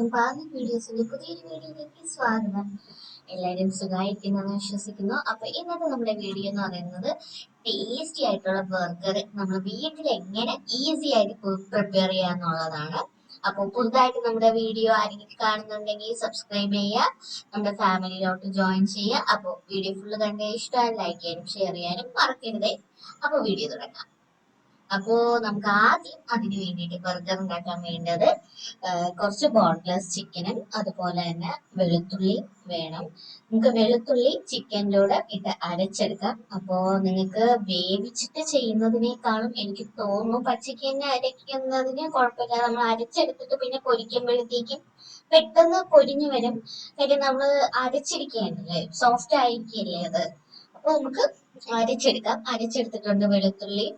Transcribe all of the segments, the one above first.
എല്ലാവർക്കും പാർലർ വീഡിയോസിന്റെ പുതിയൊരു വീഡിയോയിലേക്ക് സ്വാഗതം. എല്ലാവരും സുഖമായിരിക്കുന്നെന്ന് വിശ്വസിക്കുന്നു. അപ്പൊ ഇന്നത്തെ നമ്മുടെ വീഡിയോ എന്ന് പറയുന്നത് ടേസ്റ്റി ആയിട്ടുള്ള ബർഗർ നമ്മൾ വീട്ടിൽ എങ്ങനെ ഈസി ആയിട്ട് പ്രിപ്പയർ ചെയ്യാന്നുള്ളതാണ്. അപ്പോൾ പുതുതായിട്ട് നമ്മുടെ വീഡിയോ ആരെങ്കിലും കാണുന്നുണ്ടെങ്കിൽ സബ്സ്ക്രൈബ് ചെയ്യുക, നമ്മുടെ ഫാമിലിയിലോട്ട് ജോയിൻ ചെയ്യുക. അപ്പോൾ വീഡിയോ ഫുള്ള് കണ്ട് ഇഷ്ടമായി ലൈക്ക് ചെയ്യാനും ഷെയർ ചെയ്യാനും മറക്കരുതേ. അപ്പോൾ വീഡിയോ തുടങ്ങാം. അപ്പോ നമുക്ക് ആദ്യം അതിന് വേണ്ടിയിട്ട് ബർഗർ ഉണ്ടാക്കാൻ വേണ്ടത് കുറച്ച് ബോൺലെസ് ചിക്കനും അതുപോലെ തന്നെ വെളുത്തുള്ളി വേണം. നമുക്ക് വെളുത്തുള്ളി ചിക്കൻ്റെ കൂടെ ഇട്ട് അരച്ചെടുക്കാം. അപ്പോ നിങ്ങൾക്ക് വേവിച്ചിട്ട് ചെയ്യുന്നതിനേക്കാളും എനിക്ക് തോന്നുന്നു പച്ചയ്ക്ക് തന്നെ അരയ്ക്കുന്നതിന് കുഴപ്പമില്ല. നമ്മൾ അരച്ചെടുത്തിട്ട് പിന്നെ പൊരിക്കുമ്പോഴത്തേക്കും പെട്ടെന്ന് പൊരിഞ്ഞു വരും. കാര്യം നമ്മൾ അരച്ചിരിക്കുകയാണല്ലേ, സോഫ്റ്റ് ആയിരിക്കില്ലേ അത്. അപ്പൊ നമുക്ക് അരച്ചെടുക്കാം. അരച്ചെടുത്തിട്ടുണ്ട് വെളുത്തുള്ളി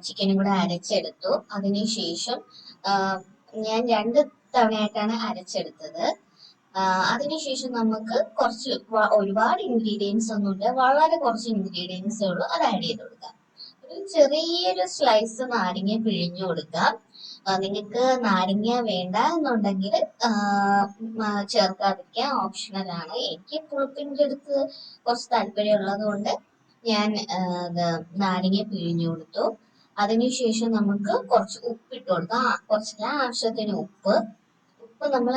ചിക്കനും കൂടെ അരച്ചെടുത്തു. അതിനുശേഷം ഞാൻ 2 തവണയായിട്ടാണ് അരച്ചെടുത്തത്. അതിനുശേഷം നമുക്ക് കുറച്ച് ഒരുപാട് ഇൻഗ്രീഡിയൻസ് ഒന്നുമില്ല, വളരെ കുറച്ച് ഇൻഗ്രീഡിയൻസേ ഉള്ളൂ. അത് ആഡ് ചെയ്ത് കൊടുക്കാം. ഒരു ചെറിയൊരു സ്ലൈസ് നാരങ്ങ പിഴിഞ്ഞു കൊടുക്കാം. നിങ്ങൾക്ക് നാരങ്ങ വേണ്ട എന്നുണ്ടെങ്കിൽ ചേർക്കാതിരിക്കാൻ ഓപ്ഷണൽ ആണ്. എനിക്ക് പുളിപ്പിൻ്റെ അടുത്ത് കുറച്ച് താല്പര്യമുള്ളത് കൊണ്ട് ഞാൻ നാരങ്ങ പിഴിഞ്ഞു കൊടുത്തു. അതിനുശേഷം നമുക്ക് കുറച്ച് ഉപ്പിട്ട് കൊടുക്കാം. കുറച്ച് ആവശ്യത്തിന് ഉപ്പ് നമ്മൾ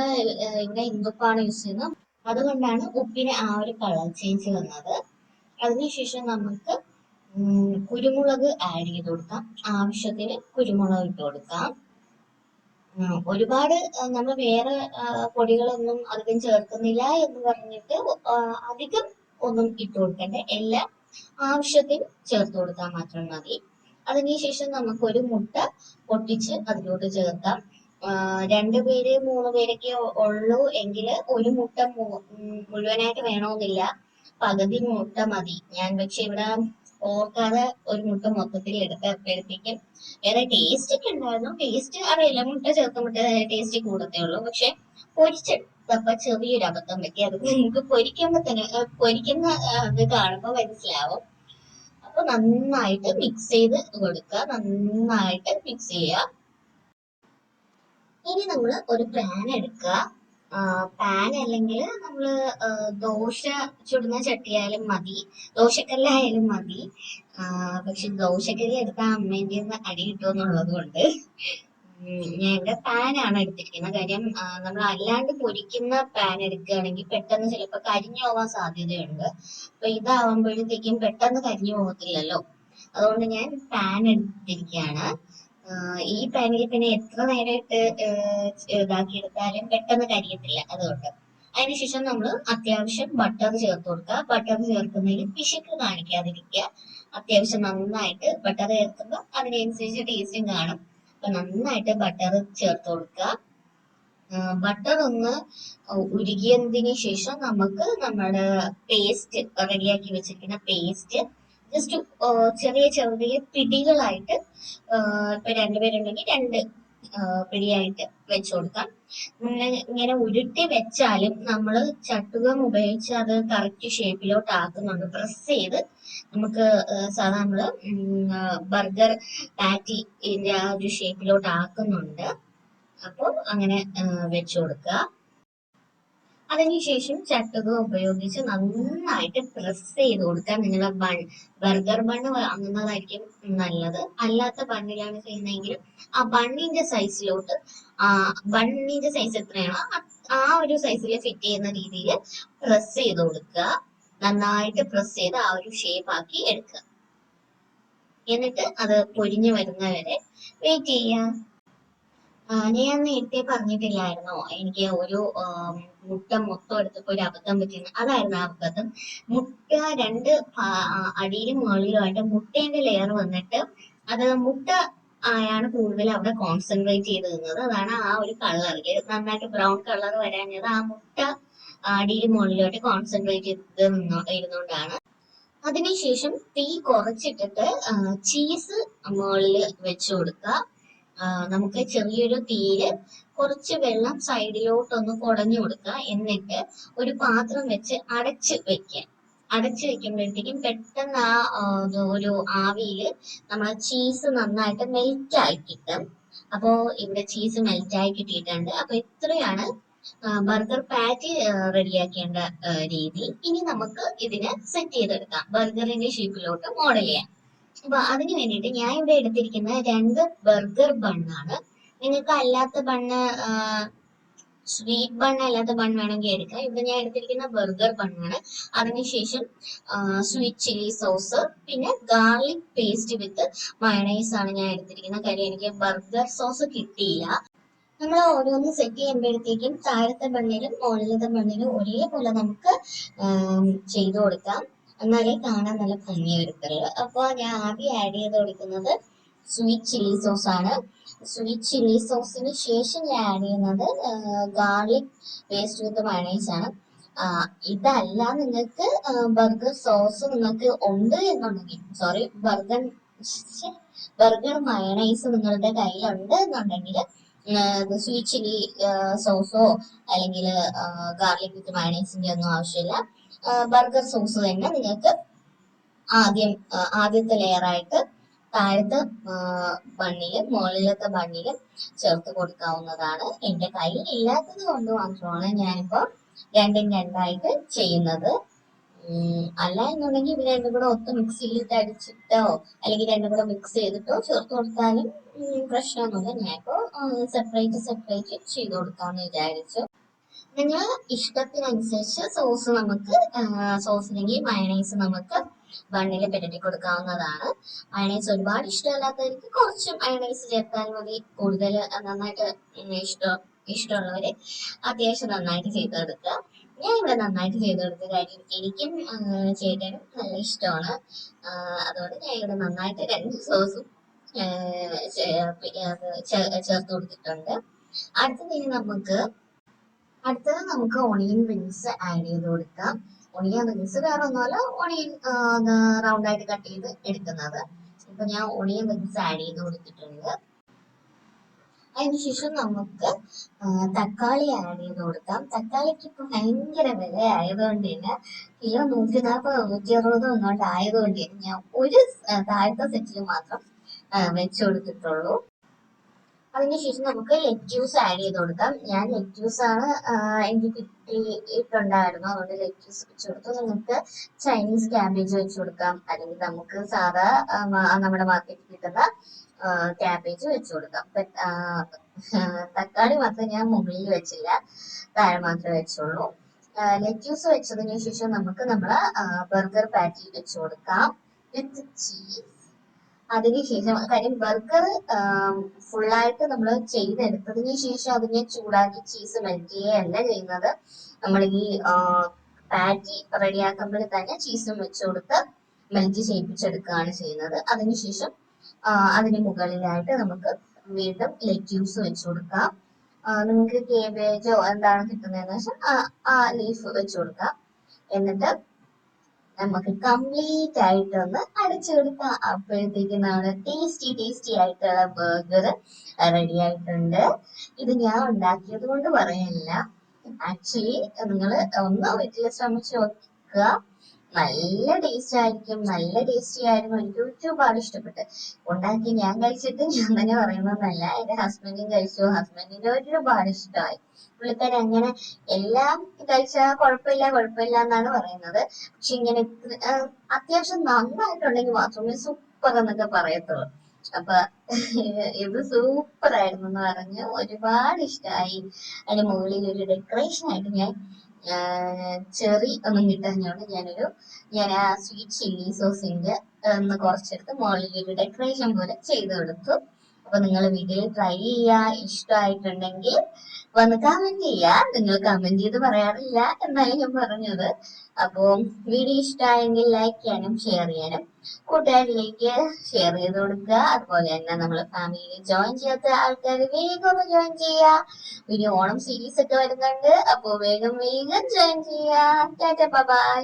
ഇവിടെ ഇന്ദുപ്പാണ് യൂസ് ചെയ്യുന്നത്, അതുകൊണ്ടാണ് ഉപ്പിന് ആ ഒരു കളർ ചേഞ്ച് വന്നത്. അതിനുശേഷം നമുക്ക് കുരുമുളക് ആഡ് ചെയ്ത് കൊടുക്കാം. ആവശ്യത്തിന് കുരുമുളക് ഇട്ട് കൊടുക്കാം. ഒരുപാട് നമ്മൾ വേറെ പൊടികളൊന്നും അധികം ചേർക്കുന്നില്ല എന്ന് പറഞ്ഞിട്ട് അധികം ഒന്നും ഇട്ട് കൊടുക്കണ്ട. എല്ലാം ആവശ്യത്തിന് ചേർത്ത് കൊടുത്താൽ മാത്രം മതി. അതിനുശേഷം നമുക്ക് ഒരു മുട്ട പൊട്ടിച്ച് അതിലോട്ട് ചേർക്കാം. 2 പേര് 3 പേരൊക്കെ ഉള്ളൂ എങ്കിൽ ഒരു മുട്ട മുഴുവനായിട്ട് വേണമെന്നില്ല, പകുതി മുട്ട മതി. ഞാൻ പക്ഷെ ഇവിടെ ഓർക്കാതെ ഒരു മുട്ട മൊത്തത്തിൽ എടുപ്പിക്കും. വേറെ ടേസ്റ്റ് ഒക്കെ ഉണ്ടായിരുന്നു. ടേസ്റ്റ് അറിയില്ല, മുട്ട ചേർക്കുമ്പോൾ ടേസ്റ്റ് കൂടത്തേ ഉള്ളൂ. പക്ഷെ പൊരിച്ചെടുത്തപ്പോ ചെറിയൊരു അബദ്ധം പറ്റി. അത് നിങ്ങൾക്ക് പൊരിക്കുന്ന ഇത് കാണുമ്പോൾ മനസ്സിലാവും. അപ്പൊ നന്നായിട്ട് മിക്സ് ചെയ്ത് കൊടുക്കുക. നന്നായിട്ട് മിക്സ് ചെയ്യുക. ഇനി നമ്മൾ ഒരു പാൻ എടുക്കുക. പാൻ അല്ലെങ്കിൽ നമ്മൾ ദോശ ചുടുന്ന ചട്ടിയായാലും മതി, ദോശക്കല്ലായാലും മതി. പക്ഷെ ദോശക്കല്ല് എടുത്താൽ അമ്മേൻ്റെ അടി കിട്ടുമെന്നുള്ളത് കൊണ്ട് ഞാൻ ഇവിടെ പാനാണ് എടുത്തിരിക്കുന്നത്. കാര്യം നമ്മൾ അല്ലാണ്ട് പൊരിക്കുന്ന പാൻ എടുക്കുകയാണെങ്കിൽ പെട്ടെന്ന് ചിലപ്പോൾ കരിഞ്ഞു പോകാൻ സാധ്യതയുണ്ട്. അപ്പൊ ഇതാവുമ്പോഴത്തേക്കും പെട്ടെന്ന് കരിഞ്ഞു പോകത്തില്ലല്ലോ, അതുകൊണ്ട് ഞാൻ പാൻ എടുത്തിരിക്കുകയാണ്. ഈ പാനിൽ പിന്നെ എത്ര നേരമായിട്ട് ഇതാക്കിയെടുത്താലും പെട്ടെന്ന് കരിയത്തില്ല, അതുകൊണ്ട്. അതിനുശേഷം നമ്മൾ അത്യാവശ്യം ബട്ടർ ചേർത്ത് കൊടുക്കുക. ബട്ടർ ചേർക്കുന്നതിൽ പിശുക്ക് കാണിക്കാതിരിക്കുക. അത്യാവശ്യം നന്നായിട്ട് ബട്ടർ ചേർക്കുമ്പോൾ അതിനനുസരിച്ച് ടേസ്റ്റും കാണും. അപ്പൊ നന്നായിട്ട് ബട്ടർ ചേർത്ത് കൊടുക്കുക. ബട്ടർ ഒന്ന് ഉരുകിയതിന് ശേഷം നമുക്ക് നമ്മുടെ പേസ്റ്റ് റെഡിയാക്കി വെച്ചിരിക്കുന്ന പേസ്റ്റ് ജസ്റ്റ് ചെറിയ ചെറിയ പിടികളായിട്ട്, ഇപ്പൊ 2 പേരുണ്ടെങ്കിൽ 2 പിടിയായിട്ട് വെച്ചു കൊടുക്കാം. ഇങ്ങനെ ഉരുട്ടി വെച്ചാലും നമ്മൾ ചട്ടുകം ഉപയോഗിച്ച് അത് കറക്റ്റ് ഷേപ്പിലോട്ട് ആക്കുന്നുണ്ട്. പ്രസ് ചെയ്ത് നമുക്ക് സാധാരണ നമ്മള് ബർഗർ പാറ്റിന്റെ ആ ഒരു ഷേപ്പിലോട്ട് ആക്കുന്നുണ്ട്. അപ്പോൾ അങ്ങനെ വെച്ചു കൊടുക്കുക. അതിനുശേഷം ചട്ടുകം ഉപയോഗിച്ച് നന്നായിട്ട് പ്രസ് ചെയ്ത് കൊടുക്കുക. നിങ്ങളുടെ ബർഗർ ബണ്ണ് വാങ്ങുന്നതായിരിക്കും നല്ലത്. അല്ലാത്ത ബണ്ണിലാണ് ചെയ്യുന്നതെങ്കിൽ ആ ബണ്ണിന്റെ സൈസിലോട്ട്, ബണ്ണിന്റെ സൈസ് എത്രയാണോ ആ ഒരു സൈസിൽ ഫിറ്റ് ചെയ്യുന്ന രീതിയിൽ പ്രസ് ചെയ്ത് കൊടുക്കുക. നന്നായിട്ട് പ്രസ് ചെയ്ത് ആ ഒരു ഷേപ്പ് ആക്കി എടുക്കുക. എന്നിട്ട് അത് പൊരിഞ്ഞു വരുന്നവരെ വെയിറ്റ് ചെയ്യുക. ഞാൻ നേരത്തെ പറഞ്ഞിട്ടില്ലായിരുന്നോ, എനിക്ക് ഒരു മുട്ട മൊത്തം എടുത്തപ്പോൾ ഒരു അബദ്ധം പറ്റിയെന്ന്. അതായിരുന്നു ആ അബദ്ധം. മുട്ട 2 അടിയിലും മുകളിലുമായിട്ട് മുട്ടേന്റെ ലെയർ വന്നിട്ട് അത് മുട്ട ആയാണ് കൂടുതൽ അവിടെ കോൺസെൻട്രേറ്റ് ചെയ്ത് നിന്നത്. അതാണ് ആ ഒരു കളർ നന്നായിട്ട് ബ്രൗൺ കളർ വരാഞ്ഞത്. ആ മുട്ട അടിയിലും മുകളിലുമായിട്ട് കോൺസെൻട്രേറ്റ് ചെയ്ത് ഇരുന്നുകൊണ്ടാണ്. അതിനുശേഷം തീ കുറച്ചിട്ടിട്ട് ചീസ് മുകളിൽ വെച്ചു കൊടുക്കുക. നമുക്ക് ചെറിയൊരു തീയില് കുറച്ച് വെള്ളം സൈഡിലോട്ടൊന്ന് കുടഞ്ഞു കൊടുക്കുക. എന്നിട്ട് ഒരു പാത്രം വെച്ച് അടച്ച് വെക്കുക. അടച്ചു വെക്കുമ്പോഴത്തേക്കും പെട്ടെന്ന് ആ ഒരു ആവിയില് നമ്മളെ ചീസ് നന്നായിട്ട് മെൽറ്റ് ആയി കിട്ടും. അപ്പോ ഇവിടെ ചീസ് മെൽറ്റായി കിട്ടിയിട്ടുണ്ട്. അപ്പൊ ഇത്രയാണ് ബർഗർ പാറ്റി റെഡിയാക്കേണ്ട രീതി. ഇനി നമുക്ക് ഇതിനെ സെറ്റ് ചെയ്തെടുക്കാം, ബർഗറിന്റെ ഷേപ്പിലോട്ട് മോഡൽ ചെയ്യാം. അപ്പൊ അതിന് വേണ്ടിയിട്ട് ഞാൻ ഇവിടെ എടുത്തിരിക്കുന്ന 2 ബർഗർ ബണ്ണാണ്. നിങ്ങൾക്ക് അല്ലാത്ത ബണ്ണ്, സ്വീറ്റ് ബൺ അല്ലാത്ത ബൺ വേണമെങ്കിൽ എടുക്കാം. ഇവിടെ ഞാൻ എടുത്തിരിക്കുന്ന ബർഗർ ബണ്ണാണ്. അതിനുശേഷം സ്വീറ്റ് ചില്ലി സോസ്, പിന്നെ ഗാർലിക് പേസ്റ്റ് വിത്ത് മയണൈസ് ആണ് ഞാൻ എടുത്തിരിക്കുന്നത്. കാര്യം എനിക്ക് ബർഗർ സോസ് കിട്ടിയില്ല. നമ്മൾ ഓരോന്ന് സെറ്റ് ചെയ്യുമ്പോഴത്തേക്കും താഴത്തെ ബണ്ണിലും മുകളിലത്തെ ബണ്ണിലും ഒരേപോലെ നമുക്ക് ചെയ്തു കൊടുക്കാം, എന്നാലേ കാണാൻ നല്ല ഭംഗി വരത്തുള്ളൂ. അപ്പോൾ ഞാൻ ആദ്യം ആഡ് ചെയ്ത് കൊടുക്കുന്നത് സ്വീറ്റ് ചില്ലി സോസ് ആണ്. സ്വീറ്റ് ചില്ലി സോസിന് ശേഷം ഞാൻ ആഡ് ചെയ്യുന്നത് ഗാർലിക് പേസ്റ്റ് വിത്ത് മയണൈസ് ആണ്. ഇതല്ല, നിങ്ങൾക്ക് ബർഗർ സോസ് നിങ്ങൾക്ക് ഉണ്ട് എന്നുണ്ടെങ്കിൽ, സോറി, ബർഗർ മയണൈസ് നിങ്ങളുടെ കയ്യിലുണ്ട് എന്നുണ്ടെങ്കിൽ സ്വീറ്റ് ചില്ലി സോസോ അല്ലെങ്കിൽ ഗാർലിക് വിത്ത് മയണൈസിന്റെ ഒന്നും ആവശ്യമില്ല. ബർഗർ സോസ് തന്നെ നിങ്ങൾക്ക് ആദ്യത്തെ ലെയറായിട്ട് താഴത്തെ ബണ്ണിലും മുകളിലത്തെ ബണ്ണിലും ചേർത്ത് കൊടുക്കാവുന്നതാണ്. എന്റെ കയ്യിൽ ഇല്ലാത്തത് കൊണ്ട് മാത്രമാണ് ഞാനിപ്പോ രണ്ടും രണ്ടായിട്ട് ചെയ്യുന്നത്. അല്ല എന്നുണ്ടെങ്കിൽ ഇത് രണ്ടും കൂടെ ഒത്ത് മിക്സിയിലിട്ട് അടിച്ചിട്ടോ അല്ലെങ്കിൽ രണ്ടും കൂടെ മിക്സ് ചെയ്തിട്ടോ ചേർത്ത് കൊടുത്താലും പ്രശ്നമൊന്നുമില്ല. ഞാനിപ്പോ സെപ്പറേറ്റ് ചെയ്ത് കൊടുക്കാമെന്ന് വിചാരിച്ചു. നിങ്ങൾ ഇഷ്ടത്തിനനുസരിച്ച് സോസില്ലെങ്കിൽ മയണൈസ് നമുക്ക് ബണ്ണിൽ പുരട്ടി കൊടുക്കാവുന്നതാണ്. മയണൈസ് ഒരുപാട് ഇഷ്ടമല്ലാത്തവർക്ക് കുറച്ച് മയണൈസ് ചേർത്താൽ മതി. കൂടുതൽ നന്നായിട്ട് ഇഷ്ടമുള്ളവര് അത്യാവശ്യം നന്നായിട്ട് ചെയ്തെടുക്കുക. ഞാൻ ഇവിടെ നന്നായിട്ട് ചെയ്തെടുത്ത കാര്യം എനിക്കും ചേട്ടനും നല്ല ഇഷ്ടമാണ്. അതുകൊണ്ട് ഞാൻ ഇവിടെ നന്നായിട്ട് 2 സോസും ചേർത്ത് കൊടുത്തിട്ടുണ്ട്. അടുത്തത് നമുക്ക് ഒണിയൻ റിങ്സ് ആഡ് ചെയ്ത് കൊടുക്കാം. ഒണിയൻ റിങ്സ് വേറെ ഒന്നുമല്ല, ഒണിയൻ റൗണ്ട് ആയിട്ട് കട്ട് ചെയ്ത് എടുക്കുന്നത്. ഇപ്പൊ ഞാൻ ഒണിയൻ റിങ്സ് ആഡ് ചെയ്ത് കൊടുത്തിട്ടുണ്ട്. അതിനുശേഷം നമുക്ക് തക്കാളി ആഡ് ചെയ്ത് കൊടുക്കാം. തക്കാളിക്ക് ഇപ്പൊ ഭയങ്കര വില ആയതുകൊണ്ട് തന്നെ കിലോ 140 160 അങ്ങോട്ട് ആയതുകൊണ്ട് തന്നെ ഞാൻ ഒരു താഴത്തെ സെറ്റിൽ മാത്രം വെച്ചു കൊടുത്തിട്ടുള്ളൂ. അതിനുശേഷം നമുക്ക് ലെറ്റ്യൂസ് ആഡ് ചെയ്ത് കൊടുക്കാം. ഞാൻ ലെറ്റ്യൂസ് ആണ് എനിക്ക് കിട്ടിയിട്ടുണ്ടായിരുന്നു, അതുകൊണ്ട് ലെറ്റ്യൂസ് വെച്ച് കൊടുത്തു. നിങ്ങൾക്ക് ചൈനീസ് ക്യാബേജ് വെച്ച് കൊടുക്കാം, അല്ലെങ്കിൽ നമുക്ക് സാധാ നമ്മുടെ മാർക്കറ്റിൽ കിട്ടുന്ന ക്യാബേജ് വെച്ച് കൊടുക്കാം. തക്കാളി മാത്രം ഞാൻ മുകളിൽ വെച്ചില്ല, താഴെ മാത്രമേ വെച്ചുള്ളൂ. ലെറ്റ്യൂസ് വെച്ചതിന് ശേഷം നമുക്ക് നമ്മളെ ബർഗർ പാറ്റി വെച്ച് കൊടുക്കാം വിത്ത് ചീസ്. അതിനുശേഷം കാര്യം ബർഗർ ഫുള്ളായിട്ട് നമ്മൾ ചെയ്തെടുത്തതിന് ശേഷം അതിനെ ചൂടാക്കി ചീസ് മെൽറ്റ് ചെയ്യുകയല്ല ചെയ്യുന്നത്. നമ്മൾ ഈ പാറ്റി റെഡിയാക്കുമ്പോൾ തന്നെ ചീസും വെച്ച് കൊടുത്ത് മെൽറ്റ് ചെയ്യിപ്പിച്ചെടുക്കുകയാണ് ചെയ്യുന്നത്. അതിനുശേഷം അതിന് മുകളിലായിട്ട് നമുക്ക് വീണ്ടും ലെറ്റ്യൂസ് വെച്ച് കൊടുക്കാം. നിങ്ങൾക്ക് കേബേജോ എന്താണ് കിട്ടുന്നതെന്ന് വെച്ചാൽ ആ ലീഫ് വെച്ച് കൊടുക്കാം. എന്നിട്ട് നമുക്ക് കംപ്ലീറ്റ് ആയിട്ടൊന്ന് അടച്ചു കൊടുക്കാം. അപ്പോഴത്തേക്കും നമ്മുടെ ടേസ്റ്റി ആയിട്ടുള്ള ബർഗർ റെഡി ആയിട്ടുണ്ട്. ഇത് ഞാൻ ഉണ്ടാക്കിയത് കൊണ്ട് പറയല്ല, ആക്ച്വലി നിങ്ങൾ ഒന്ന് വീട്ടിൽ ശ്രമിച്ചു നോക്കുക. നല്ല ടേസ്റ്റ് ആയിരിക്കും, നല്ല ടേസ്റ്റി ആയിരുന്നു. എനിക്ക് ഒരുപാട് ഇഷ്ടപ്പെട്ട്. ഉണ്ടാക്കി ഞാൻ കഴിച്ചിട്ട് ഞാൻ തന്നെ പറയുന്നതല്ല, എന്റെ ഹസ്ബൻഡും കഴിച്ചു, ഹസ്ബൻഡിന് ഒരുപാട് ഇഷ്ടമായി. പുള്ളിക്കാരൻ അങ്ങനെ എല്ലാം കഴിച്ചാൽ കുഴപ്പമില്ല എന്നാണ് പറയുന്നത്. പക്ഷെ ഇങ്ങനെ അത്യാവശ്യം നന്നായിട്ടുണ്ടെങ്കിൽ മാത്രമേ സൂപ്പർ എന്നൊക്കെ പറയത്തുള്ളൂ. അപ്പൊ ഇത് സൂപ്പർ ആയിരുന്നു എന്ന് പറഞ്ഞ് ഒരുപാട് ഇഷ്ടമായി. അതിന് മുകളിൽ ഒരു ഡെക്കറേഷൻ ആയിട്ട് ഞാൻ ചെറി ഒന്നും കിട്ടാഞ്ഞോണ്ട് ഞാൻ ആ സ്വീറ്റ് ചില്ലി സോസിന്റെ ഒന്ന് കുറച്ചെടുത്ത് മുകളിൽ ഒരു ഡെക്കറേഷൻ പോലെ ചെയ്ത് കൊടുത്തു. അപ്പൊ നിങ്ങൾ വീട്ടിൽ ട്രൈ ചെയ്യുക. ഇഷ്ടമായിട്ടുണ്ടെങ്കിൽ വന്ന് കമന്റ് ചെയ്യുക. നിങ്ങൾ കമന്റ് ചെയ്ത് പറയാറില്ല എന്നാലും ഞാൻ പറഞ്ഞത്. അപ്പോ വീഡിയോ ഇഷ്ടമായെങ്കിൽ ലൈക്ക് ചെയ്യാനും ഷെയർ ചെയ്യാനും കൂട്ടുകാരിലേക്ക് ഷെയർ ചെയ്ത് കൊടുക്കുക. അതുപോലെ തന്നെ നമ്മളെ ഫാമിലിയിൽ ജോയിൻ ചെയ്യാത്ത ആൾക്കാർ വേഗം ഒന്ന് ജോയിൻ ചെയ്യുക. വീഡിയോ ഓണം സീരീസ് ഒക്കെ വരുന്നുണ്ട്, അപ്പോ വേഗം ജോയിൻ ചെയ്യുക. ടാറ്റ ബൈ.